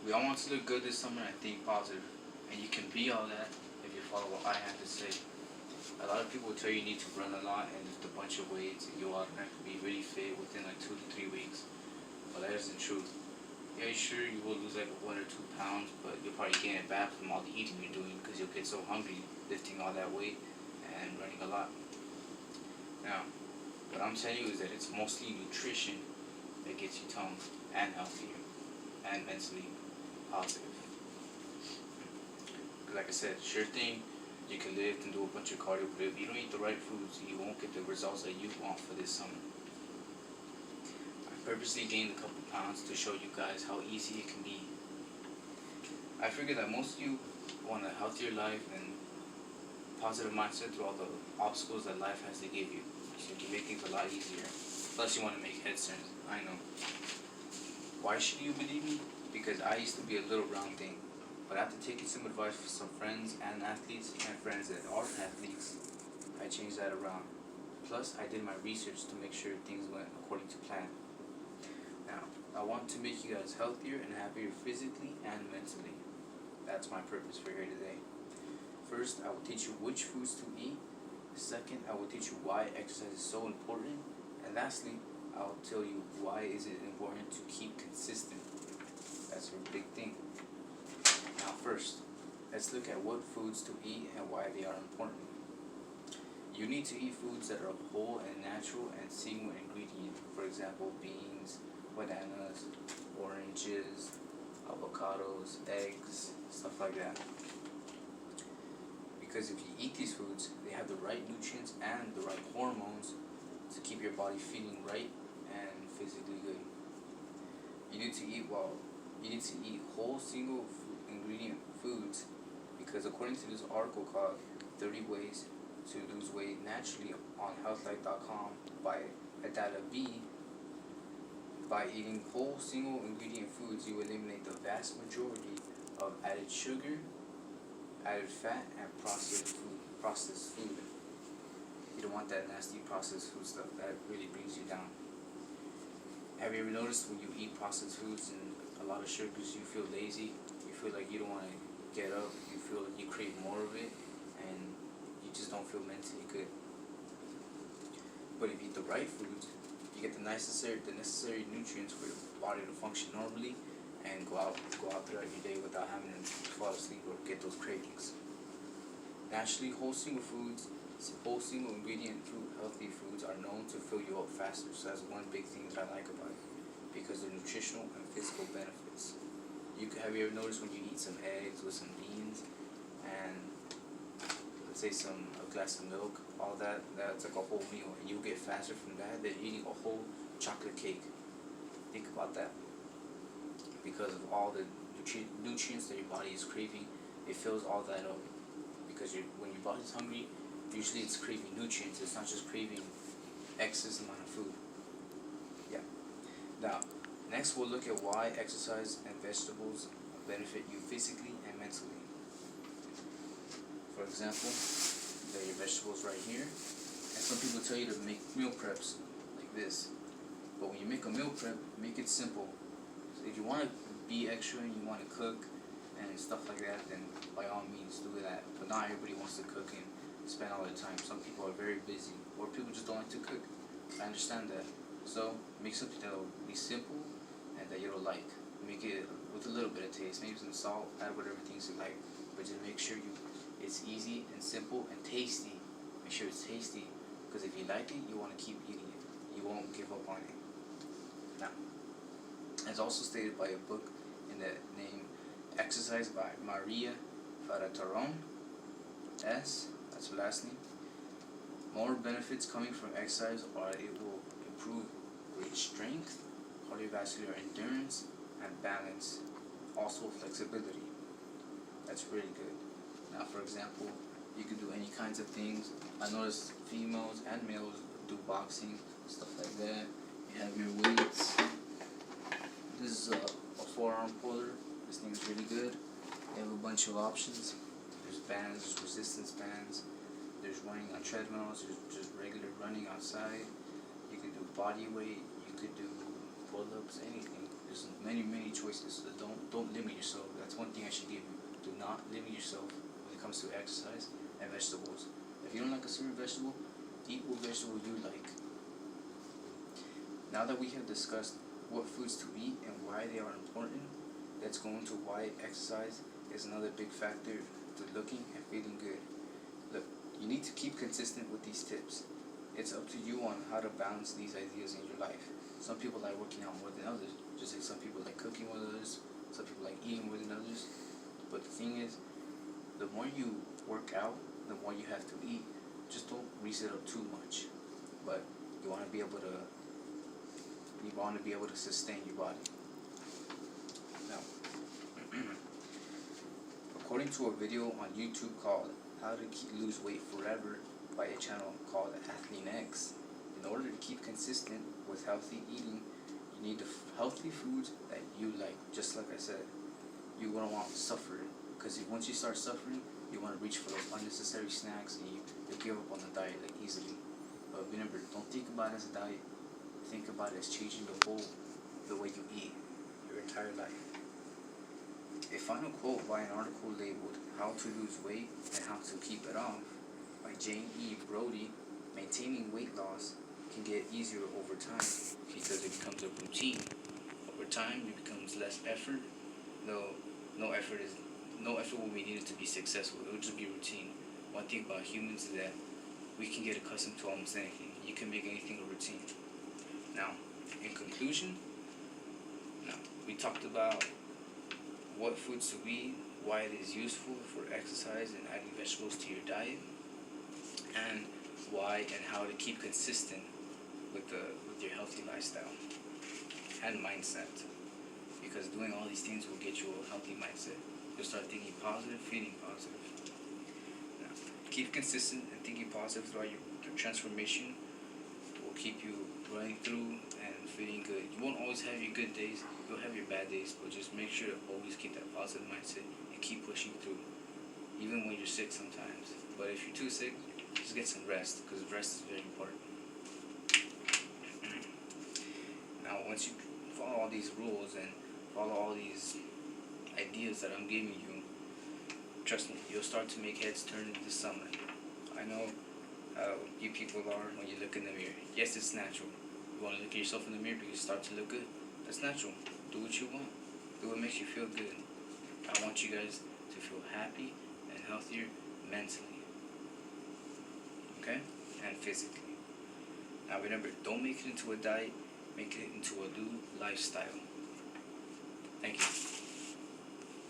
We all want to look good this summer and think positive, and you can be all that if you follow what I have to say. A lot of people tell you need to run a lot and lift a bunch of weights and you'll automatically be really fit within like 2 to 3 weeks. But that isn't true. Yeah, sure, you will lose like 1 or 2 pounds, but you'll probably gain it back from all the eating you're doing because you'll get so hungry lifting all that weight and running a lot. Now, what I'm telling you is that it's mostly nutrition that gets you toned and healthier and mentally positive. Like I said, sure thing, you can lift and do a bunch of cardio, but if you don't eat the right foods, you won't get the results that you want for this summer. I purposely gained a couple pounds to show you guys how easy it can be. I figure that most of you want a healthier life and positive mindset through all the obstacles that life has to give you, so you can make things a lot easier. Plus you want to make head turns, I know. Why should you believe me? Because I used to be a little round thing. But after taking some advice from some friends and athletes and friends that are athletes, I changed that around. Plus, I did my research to make sure things went according to plan. Now, I want to make you guys healthier and happier physically and mentally. That's my purpose for here today. First, I will teach you which foods to eat. Second, I will teach you why exercise is so important. And lastly, I'll tell you why is it important to keep consistent. That's a big thing. Now first, let's look at what foods to eat and why they are important. You need to eat foods that are whole and natural and single ingredient. For example, beans, bananas, oranges, avocados, eggs, stuff like that. Because if you eat these foods, they have the right nutrients and the right hormones to keep your body feeling right and physically good. You need to eat whole single ingredient foods because according to this article called 30 Ways to Lose Weight Naturally on healthlife.com by Adala V, by eating whole single ingredient foods you eliminate the vast majority of added sugar, added fat, and processed food. You don't want that nasty processed food stuff that really brings you down. Have you ever noticed when you eat processed foods and a lot of sugars, you feel lazy? You feel like you don't want to get up. You feel like you crave more of it, and you just don't feel mentally good. But if you eat the right foods, you get the necessary nutrients for your body to function normally and go out throughout your day without having to fall asleep or get those cravings. Naturally, whole single ingredient fruit healthy foods are known to fill you up faster, so that's one big thing that I like about it because of the nutritional and physical benefits. Have you ever noticed when you eat some eggs with some beans and let's say a glass of milk, all that's like a whole meal, and you get faster from that than eating a whole chocolate cake. Think about that. Because of all the nutrients that your body is craving, it fills all that up. Because when your body's hungry, usually it's craving nutrients. It's not just craving excess amount of food. Yeah. Now, next we'll look at why exercise and vegetables benefit you physically and mentally. For example, there are your vegetables right here. And some people tell you to make meal preps like this. But when you make a meal prep, make it simple. So if you want to be extra and you want to cook and stuff like that, then by all means do that. But not everybody wants to cook and spend all their time. Some people are very busy, or people just don't like to cook. I understand that. So make something that will be simple and that you'll like. Make it with a little bit of taste, maybe some salt, add whatever things you like. But just make sure it's easy and simple and tasty. Make sure it's tasty, because if you like it, you want to keep eating it. You won't give up on it. Now, as also stated by a book in the name Exercise by Maria Farataron S. That's her last name. More benefits coming from exercise are it will improve weight strength, cardiovascular endurance, and balance. Also flexibility. That's really good. Now, for example, you can do any kinds of things. I noticed females and males do boxing, stuff like that. You have your weights. This is a forearm puller. This thing is really good. They have a bunch of options. There's bands, there's resistance bands. There's running on treadmills. There's just regular running outside. You can do body weight. You could do pull-ups, anything. There's many choices. So don't limit yourself. should give you. Do not limit yourself when it comes to exercise and vegetables. If you don't like a certain vegetable, eat what vegetable you like. Now that we have discussed what foods to eat and why they are important, let's go into why exercise is another big factor to looking and feeling good. Look, you need to keep consistent with these tips. It's up to you on how to balance these ideas in your life. Some people like working out more than others, just like some people like cooking more than others, some people like eating more than others. But the thing is, the more you work out, the more you have to eat. Just don't grease it up too much. But you want to be able to sustain your body. Now, according to a video on YouTube called "How to Lose Weight Forever" by a channel called Athlete X, in order to keep consistent with healthy eating, you need the healthy foods that you like. Just like I said, you wouldn't want to suffer, because once you start suffering, you want to reach for those unnecessary snacks and you give up on the diet like easily. But remember, don't think about it as a diet. Think about it as changing the way you eat your entire life. A final quote by an article labeled "How to Lose Weight and How to Keep It Off" by Jane E. Brody: maintaining weight loss can get easier over time because it becomes a routine. Over time, it becomes less effort. Though no effort will be needed to be successful. It will just be routine. One thing about humans is that we can get accustomed to almost anything. You can make anything a routine. Now, in conclusion, we talked about what foods to eat, why it is useful for exercise and adding vegetables to your diet, and why and how to keep consistent with your healthy lifestyle and mindset. Because doing all these things will get you a healthy mindset. You'll start thinking positive, feeling positive. Now, keep consistent and thinking positive throughout your transformation will keep you running through and feeling good. You won't always have your good days. You'll have your bad days, but just make sure to always keep that positive mindset and keep pushing through, even when you're sick sometimes. But if you're too sick, just get some rest, because rest is very important. Now, once you follow all these rules and follow all these ideas that I'm giving you, trust me, you'll start to make heads turn in the summer. I know how you people are when you look in the mirror. Yes, it's natural. You want to look at yourself in the mirror because you start to look good. That's natural. Do what you want. Do what makes you feel good. I want you guys to feel happy and healthier mentally. Okay? And physically. Now remember, don't make it into a diet. Make it into a new lifestyle. Thank you.